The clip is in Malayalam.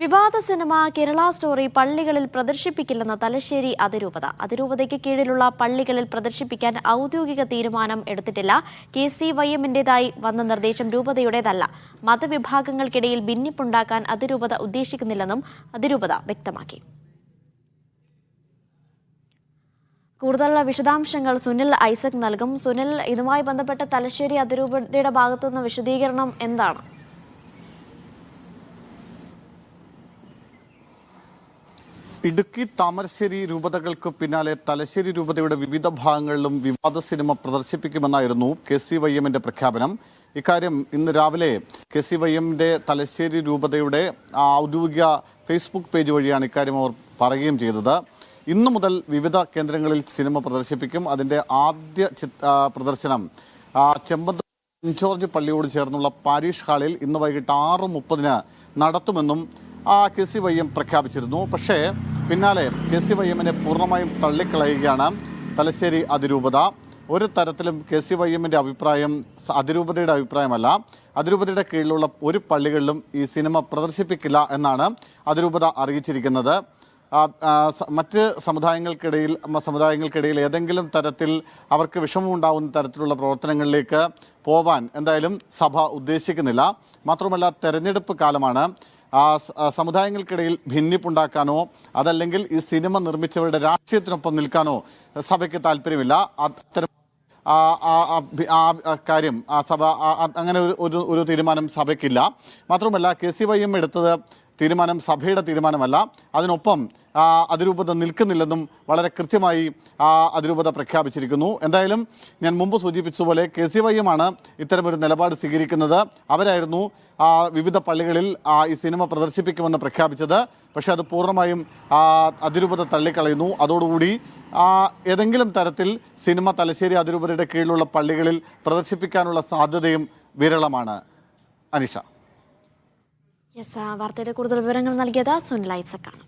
വിവാദ സിനിമ കേരള സ്റ്റോറി പള്ളികളിൽ പ്രദർശിപ്പിക്കില്ലെന്ന് തലശ്ശേരി അതിരൂപത. അതിരൂപതയ്ക്ക് കീഴിലുള്ള പള്ളികളിൽ പ്രദർശിപ്പിക്കാൻ ഔദ്യോഗിക തീരുമാനം എടുത്തിട്ടില്ല. KCYM-ന്റേതായി വന്ന നിർദ്ദേശം രൂപതയുടേതല്ല. മതവിഭാഗങ്ങൾക്കിടയിൽ ഭിന്നിപ്പുണ്ടാക്കാൻ അതിരൂപത ഉദ്ദേശിക്കുന്നില്ലെന്നും അതിരൂപത വ്യക്തമാക്കി. കൂടുതൽ വിശദാംശങ്ങൾ സുനിൽ ഐസക് നൽകും. സുനിൽ, ഇതുമായി ബന്ധപ്പെട്ട തലശ്ശേരി അതിരൂപതയുടെ ഭാഗത്തുനിന്ന് വിശദീകരണം എന്താണ്? ഇടുക്കി താമരശ്ശേരി രൂപതകൾക്ക് പിന്നാലെ തലശ്ശേരി രൂപതയുടെ വിവിധ ഭാഗങ്ങളിലും വിവാദ സിനിമ പ്രദർശിപ്പിക്കുമെന്നായിരുന്നു KCYM-ന്റെ പ്രഖ്യാപനം. ഇക്കാര്യം ഇന്ന് രാവിലെ KCYM-ന്റെ തലശ്ശേരി രൂപതയുടെ ഔദ്യോഗിക ഫേസ്ബുക്ക് പേജ് വഴിയാണ് ഇക്കാര്യം അവർ പറയുകയും ചെയ്തത്. ഇന്നു മുതൽ വിവിധ കേന്ദ്രങ്ങളിൽ സിനിമ പ്രദർശിപ്പിക്കും. അതിന്റെ ആദ്യ പ്രദർശനം ചെമ്പന്തൂർ സെന്റ് ജോർജ് പള്ളിയോട് ചേർന്നുള്ള പാരീഷ് ഹാളിൽ ഇന്ന് വൈകിട്ട് 6:30 നടത്തുമെന്നും KCYM പ്രഖ്യാപിച്ചിരുന്നു. പക്ഷേ പിന്നാലെ KCYM-നെ പൂർണ്ണമായും തള്ളിക്കളയുകയാണ് തലശ്ശേരി അതിരൂപത. ഒരു തരത്തിലും KCYM-ന്റെ അഭിപ്രായം അതിരൂപതയുടെ അഭിപ്രായമല്ല. അതിരൂപതയുടെ കീഴിലുള്ള ഒരു പള്ളികളിലും ഈ സിനിമ പ്രദർശിപ്പിക്കില്ല എന്നാണ് അതിരൂപത അറിയിച്ചിരിക്കുന്നത്. മറ്റ് സമുദായങ്ങൾക്കിടയിൽ ഏതെങ്കിലും തരത്തിൽ അവർക്ക് വിഷമമുണ്ടാകുന്ന തരത്തിലുള്ള പ്രവർത്തനങ്ങളിലേക്ക് പോവാൻ എന്തായാലും സഭ ഉദ്ദേശിക്കുന്നില്ല. മാത്രമല്ല, തെരഞ്ഞെടുപ്പ് കാലമാണ്. സമുദായങ്ങൾക്കിടയിൽ ഭിന്നിപ്പുണ്ടാക്കാനോ അതല്ലെങ്കിൽ ഈ സിനിമ നിർമ്മിച്ചവരുടെ രാഷ്ട്രീയത്തിനൊപ്പം നിൽക്കാനോ സഭയ്ക്ക് താല്പര്യമില്ല. അത്തരം കാര്യം സഭ അങ്ങനെ ഒരു തീരുമാനം സഭയ്ക്കില്ല. മാത്രമല്ല, KCYM എടുത്തത് തീരുമാനം സഭയുടെ തീരുമാനമല്ല. അതിനൊപ്പം അതിരൂപത നിൽക്കുന്നില്ലെന്നും വളരെ കൃത്യമായി അതിരൂപത പ്രഖ്യാപിച്ചിരിക്കുന്നു. എന്തായാലും ഞാൻ മുമ്പ് സൂചിപ്പിച്ചതുപോലെ KCYM-ആണ് ഇത്തരമൊരു നിലപാട് സ്വീകരിക്കുന്നത്. അവരായിരുന്നു വിവിധ പള്ളികളിൽ ഈ സിനിമ പ്രദർശിപ്പിക്കുമെന്ന് പ്രഖ്യാപിച്ചത്. പക്ഷേ അത് പൂർണ്ണമായും അതിരൂപത തള്ളിക്കളയുന്നു. അതോടുകൂടി ഏതെങ്കിലും തരത്തിൽ സിനിമ തലശ്ശേരി അതിരൂപതയുടെ കീഴിലുള്ള പള്ളികളിൽ പ്രദർശിപ്പിക്കാനുള്ള സാധ്യതയും വിരളമാണ്. അനിഷ. വാർത്തയുടെ കൂടുതൽ വിവരങ്ങൾ നൽകിയത് സുനിൽ ഐസക്കാണ്.